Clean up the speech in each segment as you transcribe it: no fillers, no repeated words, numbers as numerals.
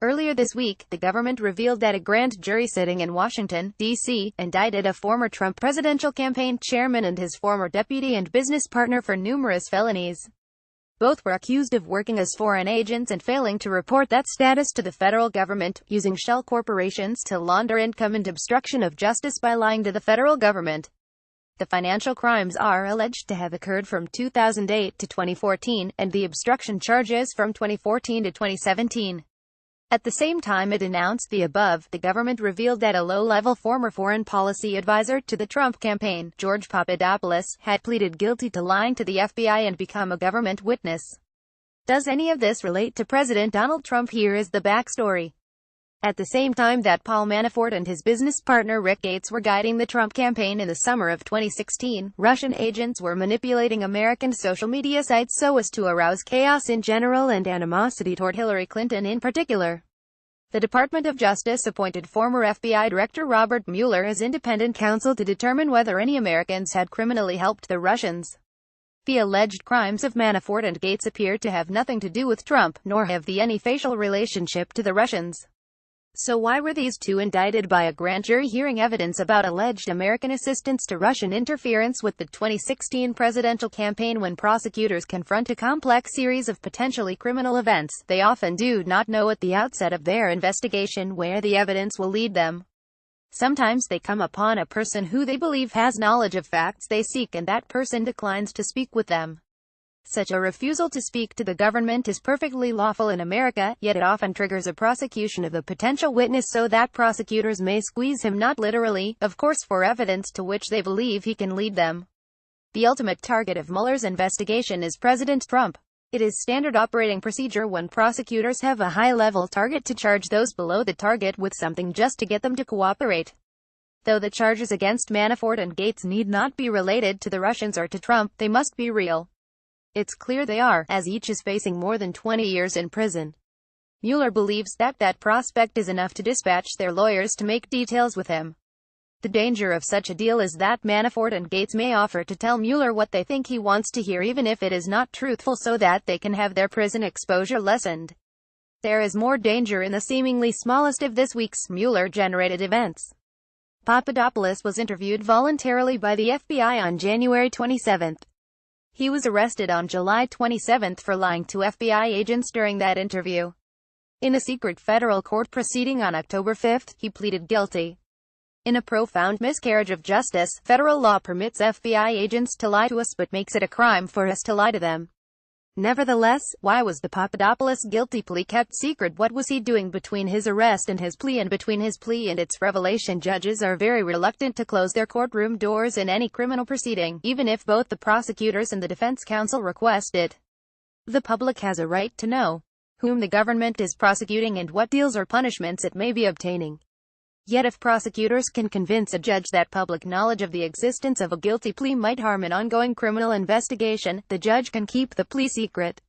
Earlier this week, the government revealed that a grand jury sitting in Washington, D.C., indicted a former Trump presidential campaign chairman and his former deputy and business partner for numerous felonies. Both were accused of working as foreign agents and failing to report that status to the federal government, using shell corporations to launder income and obstruction of justice by lying to the federal government. The financial crimes are alleged to have occurred from 2008 to 2014, and the obstruction charges from 2014 to 2017. At the same time it announced the above, the government revealed that a low-level former foreign policy advisor to the Trump campaign, George Papadopoulos, had pleaded guilty to lying to the FBI and become a government witness. Does any of this relate to President Donald Trump? Here is the backstory. At the same time that Paul Manafort and his business partner Rick Gates were guiding the Trump campaign in the summer of 2016, Russian agents were manipulating American social media sites so as to arouse chaos in general and animosity toward Hillary Clinton in particular. The Department of Justice appointed former FBI Director Robert Mueller as independent counsel to determine whether any Americans had criminally helped the Russians. The alleged crimes of Manafort and Gates appear to have nothing to do with Trump, nor have they any facial relationship to the Russians. So why were these two indicted by a grand jury hearing evidence about alleged American assistance to Russian interference with the 2016 presidential campaign? When prosecutors confront a complex series of potentially criminal events, they often do not know at the outset of their investigation where the evidence will lead them. Sometimes they come upon a person who they believe has knowledge of facts they seek, and that person declines to speak with them. Such a refusal to speak to the government is perfectly lawful in America, yet it often triggers a prosecution of the potential witness so that prosecutors may squeeze him, not literally, of course, for evidence to which they believe he can lead them. The ultimate target of Mueller's investigation is President Trump. It is standard operating procedure when prosecutors have a high-level target to charge those below the target with something just to get them to cooperate. Though the charges against Manafort and Gates need not be related to the Russians or to Trump, they must be real. It's clear they are, as each is facing more than 20 years in prison. Mueller believes that prospect is enough to dispatch their lawyers to make details with him. The danger of such a deal is that Manafort and Gates may offer to tell Mueller what they think he wants to hear, even if it is not truthful, so that they can have their prison exposure lessened. There is more danger in the seemingly smallest of this week's Mueller-generated events. Papadopoulos was interviewed voluntarily by the FBI on January 27. He was arrested on July 27 for lying to FBI agents during that interview. In a secret federal court proceeding on October 5, he pleaded guilty. In a profound miscarriage of justice, federal law permits FBI agents to lie to us but makes it a crime for us to lie to them. Nevertheless, why was the Papadopoulos guilty plea kept secret? What was he doing between his arrest and his plea, and between his plea and its revelation? Judges are very reluctant to close their courtroom doors in any criminal proceeding, even if both the prosecutors and the defense counsel request it. The public has a right to know whom the government is prosecuting and what deals or punishments it may be obtaining. Yet if prosecutors can convince a judge that public knowledge of the existence of a guilty plea might harm an ongoing criminal investigation, the judge can keep the plea secret.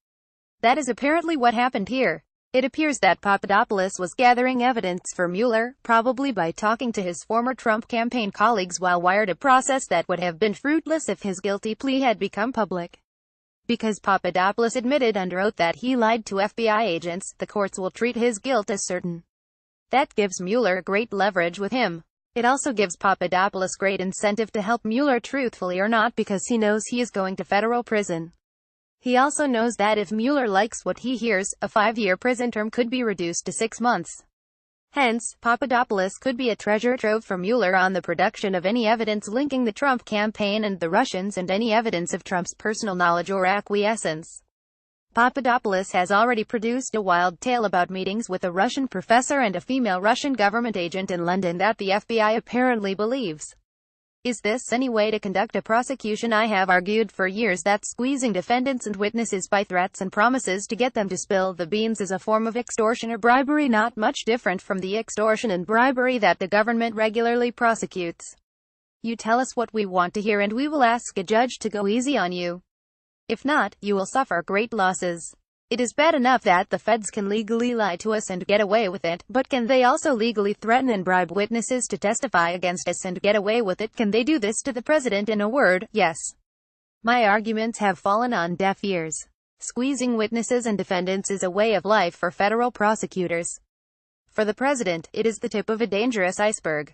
That is apparently what happened here. It appears that Papadopoulos was gathering evidence for Mueller, probably by talking to his former Trump campaign colleagues while wired, a process that would have been fruitless if his guilty plea had become public. Because Papadopoulos admitted under oath that he lied to FBI agents, the courts will treat his guilt as certain. That gives Mueller great leverage with him. It also gives Papadopoulos great incentive to help Mueller, truthfully or not, because he knows he is going to federal prison. He also knows that if Mueller likes what he hears, a 5-year prison term could be reduced to 6 months. Hence, Papadopoulos could be a treasure trove for Mueller on the production of any evidence linking the Trump campaign and the Russians, and any evidence of Trump's personal knowledge or acquiescence. Papadopoulos has already produced a wild tale about meetings with a Russian professor and a female Russian government agent in London that the FBI apparently believes. Is this any way to conduct a prosecution? I have argued for years that squeezing defendants and witnesses by threats and promises to get them to spill the beans is a form of extortion or bribery, not much different from the extortion and bribery that the government regularly prosecutes. You tell us what we want to hear and we will ask a judge to go easy on you. If not, you will suffer great losses. It is bad enough that the feds can legally lie to us and get away with it, but can they also legally threaten and bribe witnesses to testify against us and get away with it? Can they do this to the president? In a word, yes. My arguments have fallen on deaf ears. Squeezing witnesses and defendants is a way of life for federal prosecutors. For the president, it is the tip of a dangerous iceberg.